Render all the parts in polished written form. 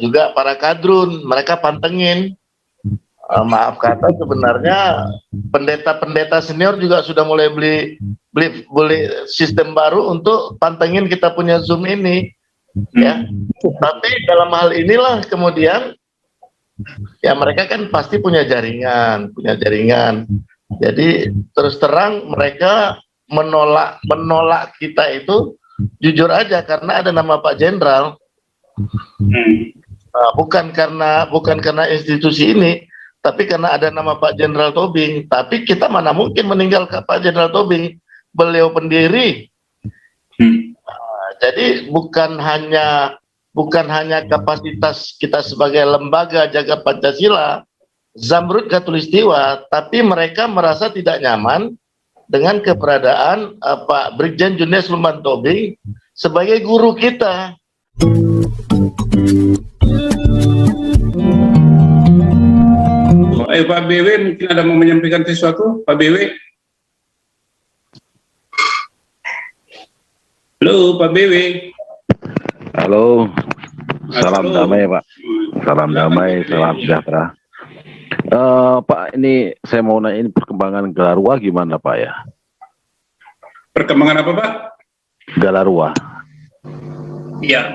Juga para kadrun, mereka pantengin. Maaf kata, sebenarnya pendeta-pendeta senior juga sudah mulai beli sistem baru untuk pantengin kita punya Zoom ini, ya. Tapi dalam hal inilah kemudian, ya mereka kan pasti punya jaringan. Jadi terus terang mereka menolak kita itu jujur aja karena ada nama Pak Jenderal. Bukan karena institusi ini, tapi karena ada nama Pak Jenderal Tobing. Tapi kita mana mungkin meninggalkan Pak Jenderal Tobing, beliau pendiri. Jadi bukan hanya kapasitas kita sebagai lembaga jaga Pancasila, Zamrud Khatulistiwa, tapi mereka merasa tidak nyaman dengan keberadaan Pak Brigjen Junes Luman Tobing sebagai guru kita. Pak BW mungkin ada mau menyampaikan sesuatu, Pak BW. Halo, Pak BW. Halo, salam damai Pak. Salam damai, salam sejahtera. Pak, ini saya mau nanya, ini perkembangan Galarua gimana Pak ya? Perkembangan apa Pak? Galarua. Ya,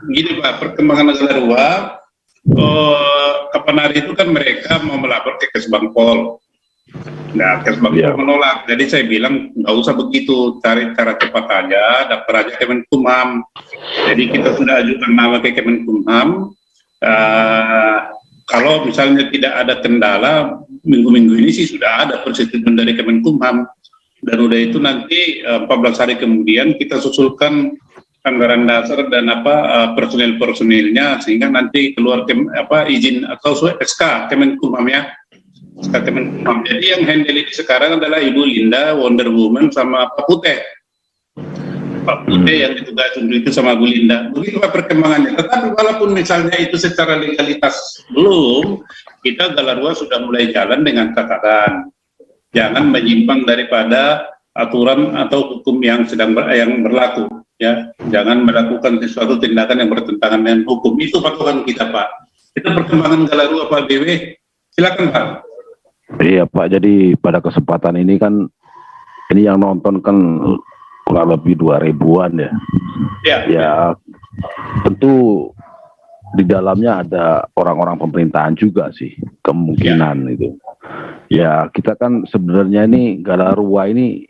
gini Pak, perkembangan Galarua. Kapan hari itu kan mereka mau melapor ke Kesbangpol. Nah, Kesbangpol menolak. Jadi saya bilang nggak usah begitu, cari cara cepat aja, daftar aja Kemenkumham. Jadi kita sudah ajukan nama ke Kemenkumham. Kalau misalnya tidak ada kendala, minggu-minggu ini sih sudah ada persetujuan dari Kemenkumham. Dan udah itu nanti 14 hari kemudian kita susulkan anggaran dasar dan personil-personilnya sehingga nanti keluar izin atau SK Kemenkumham ya. SK Kemenkumham. Jadi yang handle ini sekarang adalah Ibu Linda, Wonder Woman sama Pak Putih. Pak Putih yang ditugas untuk itu sama Bu Linda. Begitu Pak perkembangannya. Tetapi walaupun misalnya itu secara legalitas belum, kita Galarua sudah mulai jalan dengan catatan. Jangan menyimpang daripada aturan atau hukum yang sedang yang berlaku. Ya, jangan melakukan sesuatu tindakan yang bertentangan dengan hukum. Itu patokan kita Pak. Itu perkembangan Galarua Pak BW. Silakan Pak. Iya Pak, jadi pada kesempatan ini kan, ini yang nonton kan kurang lebih 2.000-an ya. Ya, tentu di dalamnya ada orang-orang pemerintahan juga sih, kemungkinan itu. Ya, kita kan sebenarnya ini Galarua ini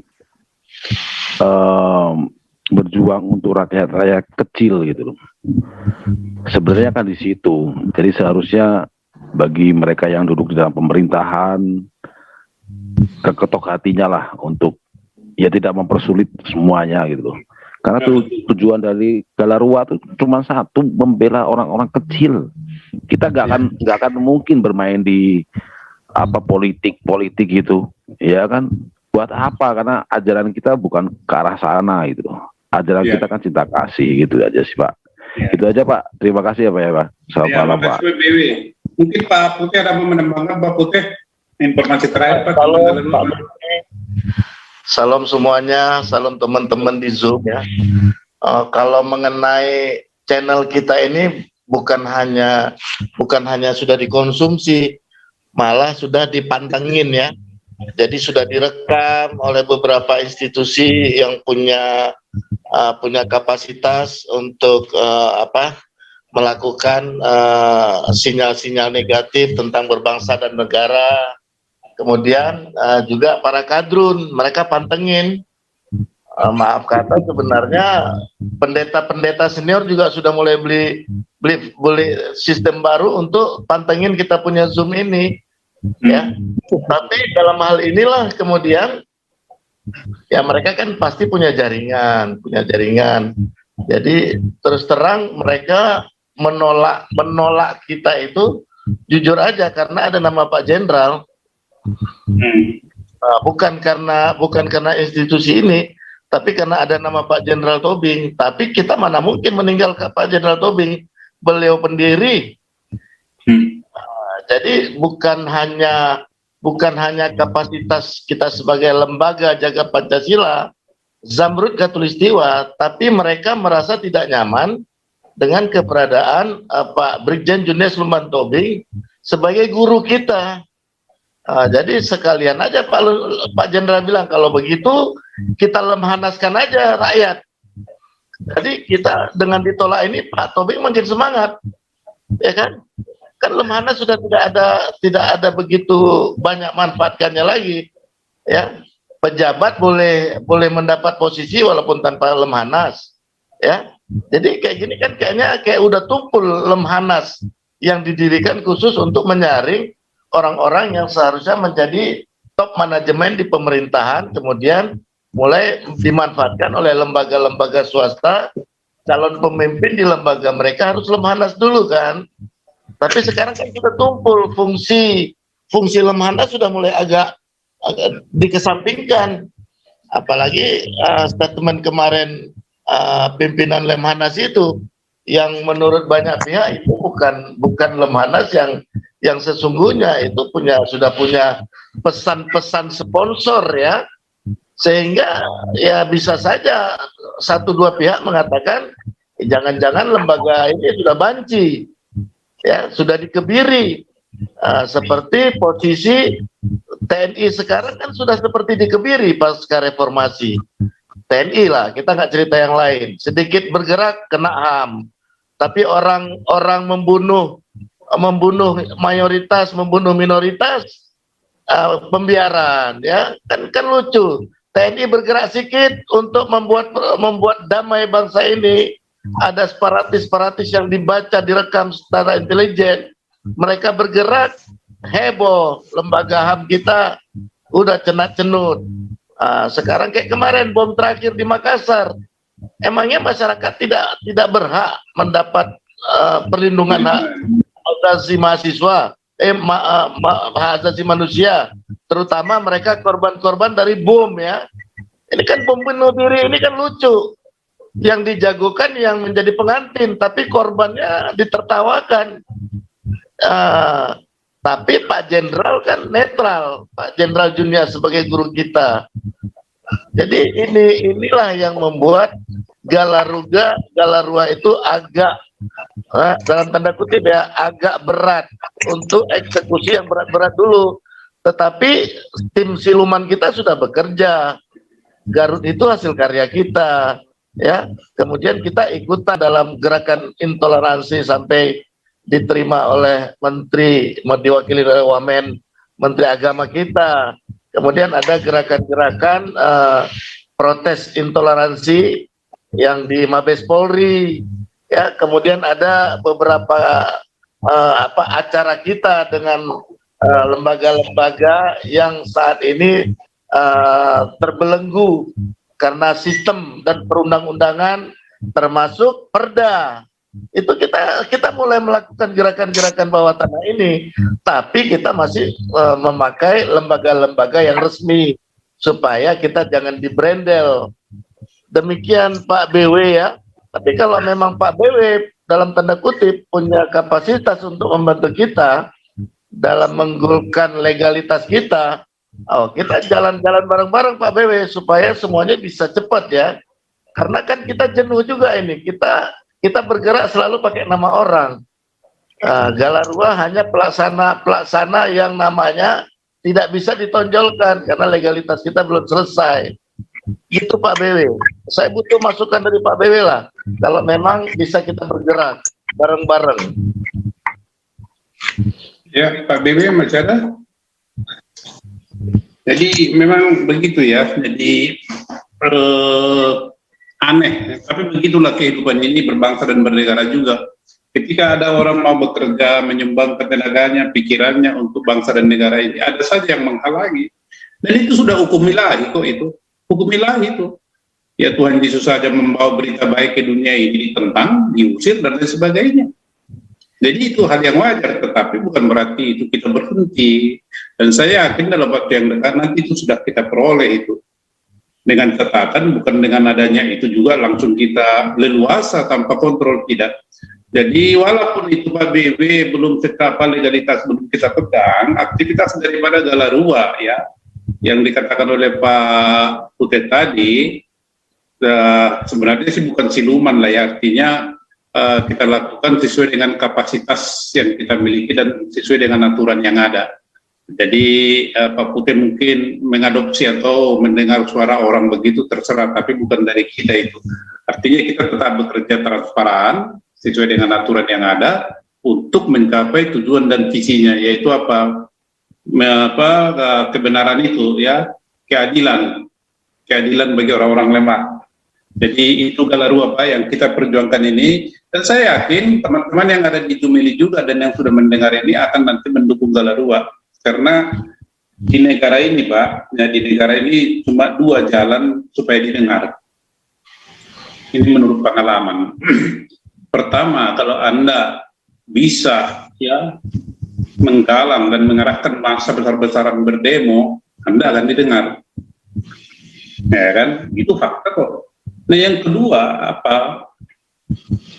berjuang untuk rakyat-rakyat kecil gitu loh. Sebenarnya kan di situ. Jadi seharusnya bagi mereka yang duduk di dalam pemerintahan, keketok hatinya lah untuk ya tidak mempersulit semuanya gitu loh. Karena tujuan dari Galarua itu cuma satu, membela orang-orang kecil. Kita nggak akan mungkin bermain di politik gitu, ya kan? Buat apa? Karena ajaran kita bukan ke arah sana gitu loh. Ajaran kita kan cinta kasih gitu aja sih Pak. Itu aja Pak. Terima kasih ya Pak ya Pak. Selamat malam Pak. Mungkin Pak Putih ada mau menambahkan Pak Putih informasi terakhir Pak. Salam semuanya, salam teman-teman di Zoom ya. Kalau mengenai channel kita ini bukan hanya sudah dikonsumsi, malah sudah dipantengin ya. Jadi sudah direkam oleh beberapa institusi yang punya kapasitas untuk melakukan sinyal-sinyal negatif tentang berbangsa dan negara. Kemudian juga para kadrun, mereka pantengin. Maaf kata, sebenarnya pendeta-pendeta senior juga sudah mulai beli sistem baru untuk pantengin kita punya Zoom ini, ya. Tapi dalam hal inilah kemudian, ya mereka kan pasti punya jaringan. Jadi terus terang mereka menolak kita itu jujur aja karena ada nama Pak Jenderal. Bukan karena institusi ini, tapi karena ada nama Pak Jenderal Tobing. Tapi kita mana mungkin meninggalkan Pak Jenderal Tobing, beliau pendiri. Jadi bukan hanya kapasitas kita sebagai lembaga jaga Pancasila, Zamrud Khatulistiwa, tapi mereka merasa tidak nyaman dengan keberadaan Pak Brigjen Junius Luman Tobing sebagai guru kita. Jadi sekalian aja Pak Jenderal bilang, kalau begitu kita lemhanaskan aja rakyat. Jadi kita dengan ditolak ini Pak Tobing makin semangat, ya kan? Kan lemhanas sudah tidak ada begitu banyak manfaatkannya lagi, ya. Pejabat boleh mendapat posisi walaupun tanpa lemhanas, ya. Jadi kayak gini kan kayaknya kayak udah tumpul lemhanas yang didirikan khusus untuk menyaring orang-orang yang seharusnya menjadi top manajemen di pemerintahan, kemudian mulai dimanfaatkan oleh lembaga-lembaga swasta. Calon pemimpin di lembaga mereka harus lemhanas dulu kan. Tapi sekarang kan kita tumpul, fungsi lemhanas sudah mulai agak dikesampingkan. Apalagi statement kemarin pimpinan Lemhanas itu, yang menurut banyak pihak itu bukan Lemhanas yang sesungguhnya, itu sudah punya pesan-pesan sponsor, ya, sehingga ya bisa saja satu dua pihak mengatakan jangan-jangan lembaga ini sudah banci, ya, sudah dikebiri, seperti posisi TNI sekarang kan sudah seperti dikebiri pasca reformasi. TNI lah, kita nggak cerita yang lain, sedikit bergerak kena HAM, tapi orang membunuh mayoritas, membunuh minoritas, pembiaran, ya, kan lucu. TNI bergerak sedikit untuk membuat damai bangsa ini, ada separatis yang dibaca, direkam secara intelijen, mereka bergerak, heboh, lembaga HAM kita udah cenat-cenut. Sekarang kayak kemarin bom terakhir di Makassar, emangnya masyarakat tidak berhak mendapat perlindungan hak asasi mahasiswa, hak asasi manusia, terutama mereka korban-korban dari bom, ya. Ini kan bom bunuh diri, ini kan lucu. Yang dijagokan yang menjadi pengantin, tapi korbannya ditertawakan. Tapi Pak Jenderal kan netral, Pak Jenderal Junius sebagai guru kita. Jadi inilah yang membuat Galarua itu agak, dalam tanda kutip ya, agak berat untuk eksekusi yang berat-berat dulu. Tetapi tim siluman kita sudah bekerja. Garut itu hasil karya kita, ya. Kemudian kita ikutan dalam gerakan intoleransi sampai diterima oleh menteri, diwakili oleh Wamen, Menteri Agama kita. Kemudian ada gerakan-gerakan protes intoleransi yang di Mabes Polri, ya. Kemudian ada beberapa acara kita dengan lembaga-lembaga yang saat ini terbelenggu karena sistem dan perundang-undangan, termasuk Perda. Itu kita mulai melakukan gerakan-gerakan bawah tanah ini, tapi kita masih memakai lembaga-lembaga yang resmi supaya kita jangan dibrandel. Demikian Pak BW, ya. Tapi kalau memang Pak BW dalam tanda kutip punya kapasitas untuk membantu kita dalam menggolkan legalitas kita, kita jalan-jalan bareng-bareng Pak BW supaya semuanya bisa cepat, ya. Karena kan kita jenuh juga ini, kita bergerak selalu pakai nama orang. Galarua hanya pelaksana yang namanya tidak bisa ditonjolkan karena legalitas kita belum selesai. Itu Pak BW. Saya butuh masukan dari Pak BW lah, kalau memang bisa kita bergerak bareng-bareng. Ya, Pak BW masih ada? Jadi memang begitu, ya. Jadi aneh, tapi begitulah kehidupan ini berbangsa dan bernegara juga. Ketika ada orang mau bekerja, menyumbangkan tenaganya, pikirannya untuk bangsa dan negara ini, ada saja yang menghalangi. Dan itu sudah hukum ilahi kok, itu hukum ilahi itu. Ya, Tuhan Yesus saja membawa berita baik ke dunia ini ditentang, diusir dan lain sebagainya. Jadi itu hal yang wajar, tetapi bukan berarti itu kita berhenti. Dan saya yakin dalam waktu yang dekat nanti itu sudah kita peroleh itu. Dengan catatan, bukan dengan adanya itu juga langsung kita leluasa tanpa kontrol, tidak. Jadi walaupun itu Pak BW belum seberapa legalitas belum kita pegang, aktivitas daripada Galarua, ya, yang dikatakan oleh Pak Putet tadi, sebenarnya sih bukan siluman lah ya, artinya kita lakukan sesuai dengan kapasitas yang kita miliki dan sesuai dengan aturan yang ada. Jadi Pak Putih mungkin mengadopsi atau mendengar suara orang begitu terserah, tapi bukan dari kita itu. Artinya kita tetap bekerja transparan sesuai dengan aturan yang ada untuk mencapai tujuan dan visinya, yaitu kebenaran itu ya, keadilan bagi orang-orang lemah. Jadi itu Galarua Pak yang kita perjuangkan ini, dan saya yakin teman-teman yang ada di Tumili juga dan yang sudah mendengar ini akan nanti mendukung Galarua. Karena di negara ini Pak, ya di negara ini cuma 2 jalan supaya didengar. Ini menurut pengalaman. Pertama, kalau Anda bisa ya menggalang dan mengarahkan massa besar-besaran berdemo, Anda akan didengar. Ya kan? Itu fakta kok. Nah yang kedua,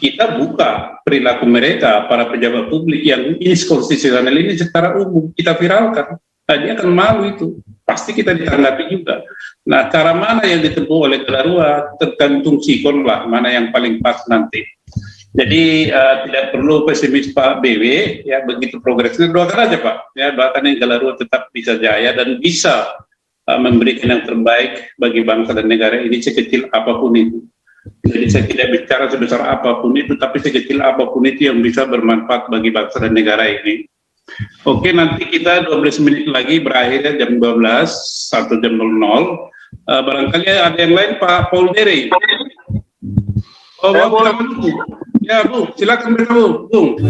kita buka perilaku mereka, para pejabat publik yang inkonstitusional ini secara umum, kita viralkan. Nah, dia akan malu itu. Pasti kita ditanggapi juga. Nah, cara mana yang ditempuh oleh Galarua tergantung sikon lah, mana yang paling pas nanti. Jadi tidak perlu pesimis Pak BW, ya begitu progresnya, doakan aja Pak. Ya, doakan yang Galarua tetap bisa jaya dan bisa memberikan yang terbaik bagi bangsa dan negara ini sekecil apapun itu. Jadi saya tidak bicara sebesar apapun itu, tapi sekecil apapun itu yang bisa bermanfaat bagi bangsa dan negara ini. Oke, nanti kita 12 menit lagi berakhir jam 12 atau jam 00. Barangkali ada yang lain Pak Paul Dere. Oh, Bu. Ya Bu, silakan bergabung. Bung.